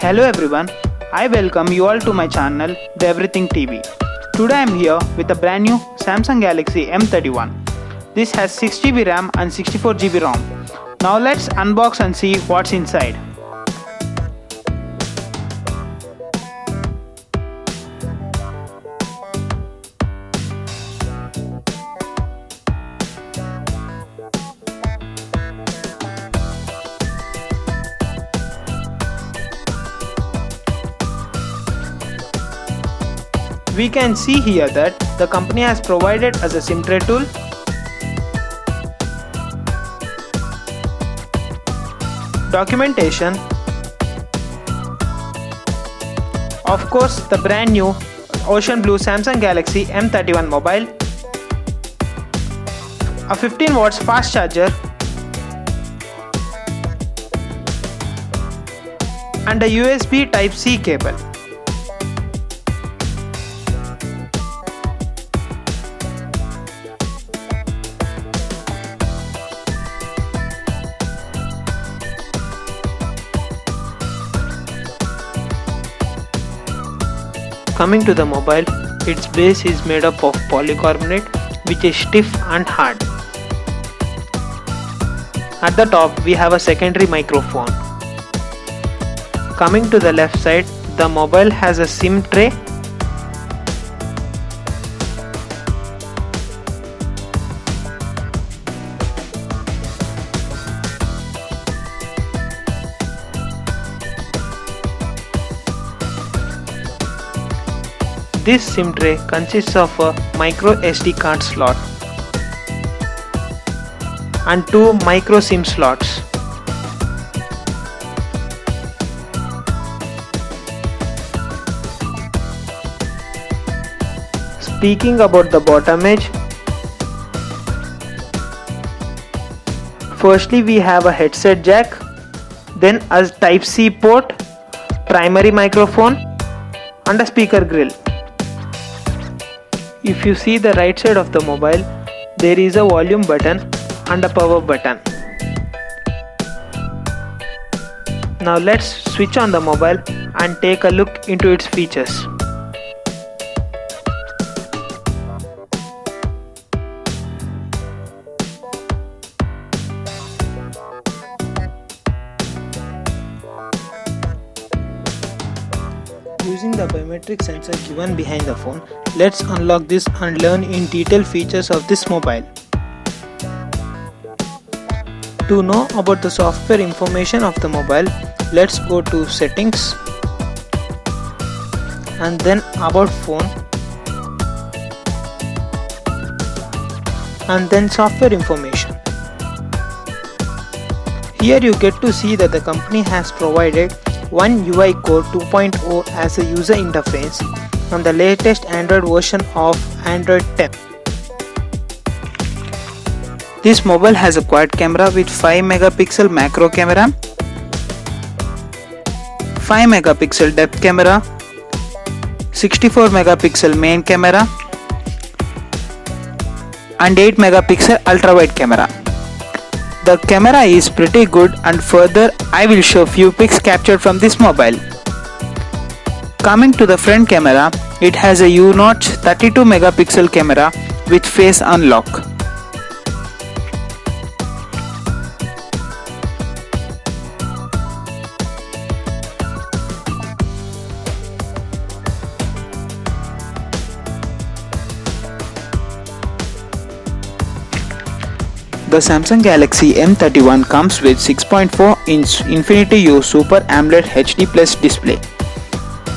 Hello everyone, I welcome you all to my channel The Everything TV. Today I am here with a brand new Samsung Galaxy M31. This has 6GB RAM and 64GB ROM. Now let's unbox and see what's inside. We can see here that the company has provided us a SIM tray tool, documentation, of course the brand new ocean blue Samsung Galaxy M31 mobile, a 15 watts fast charger, and a USB Type-C cable. Coming to the mobile, its base is made up of polycarbonate which is stiff and hard. At the top we have a secondary microphone. Coming to the left side, the mobile has a SIM tray, This SIM tray consists of a micro SD card slot and two micro SIM slots. Speaking about the bottom edge, firstly we have a headset jack, then a Type-C port, primary microphone and a speaker grill. If you see the right side of the mobile, there is a volume button and a power button. Now let's switch on the mobile and take a look into its features. Using the biometric sensor given behind the phone, let's unlock this and learn in detail features of this mobile. To know about the software information of the mobile, let's go to settings and then about phone and then software information. Here you get to see that the company has provided One UI Core 2.0 as a user interface on the latest Android version of Android 10. This mobile has a quad camera with 5 megapixel macro camera, 5 megapixel depth camera, 64 megapixel main camera and 8 megapixel ultra wide camera. The camera is pretty good, and further I will show few pics captured from this mobile. Coming to the front camera, it has a U-notch 32 megapixel camera with face unlock. The Samsung Galaxy M31 comes with 6.4-inch Infinity U Super AMOLED HD Plus display.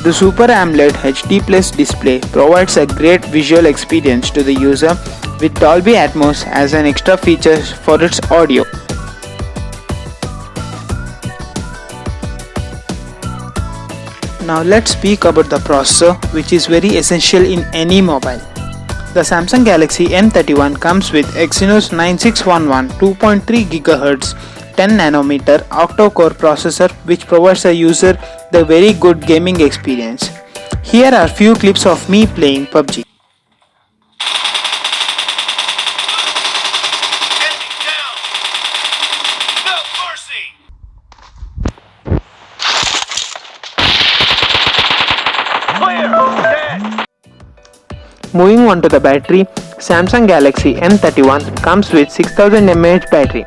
The Super AMOLED HD Plus display provides a great visual experience to the user with Dolby Atmos as an extra feature for its audio. Now let's speak about the processor, which is very essential in any mobile. The Samsung Galaxy M31 comes with Exynos 9611 2.3 GHz 10nm octa-core processor, which provides a user the very good gaming experience. Here are few clips of me playing PUBG. Moving on to the battery, Samsung Galaxy M31 comes with 6000 mAh battery.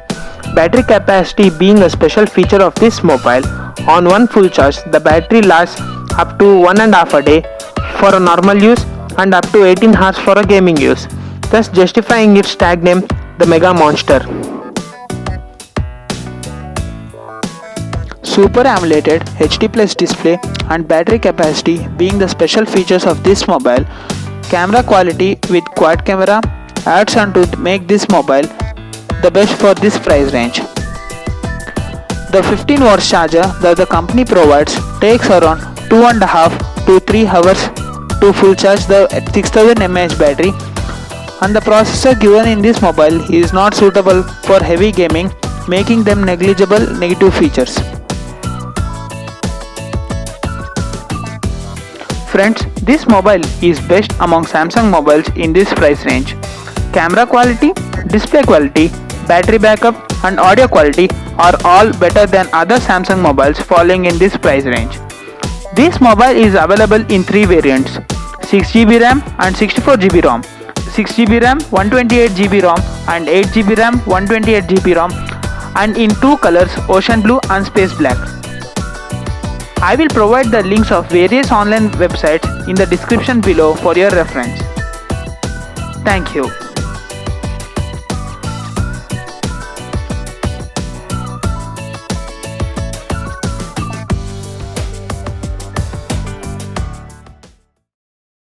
Battery capacity being a special feature of this mobile. On one full charge, the battery lasts up to 1.5 a day for a normal use and up to 18 hours for a gaming use, thus justifying its tag name, the Mega Monster. Super AMOLED HD Plus display and battery capacity being the special features of this mobile. Camera quality with quad camera adds on to make this mobile the best for this price range. The 15 watts charger that the company provides takes around 2.5 to 3 hours to full charge the 6000 mAh battery, and the processor given in this mobile is not suitable for heavy gaming, making them negligible negative features. Friends, this mobile is best among Samsung mobiles in this price range. Camera quality, display quality, battery backup and audio quality are all better than other Samsung mobiles falling in this price range. This mobile is available in 3 variants: 6GB RAM and 64GB ROM, 6GB RAM, 128GB ROM and 8GB RAM, 128GB ROM, and in 2 colors, ocean blue and space black. I will provide the links of various online websites in the description below for your reference. Thank you.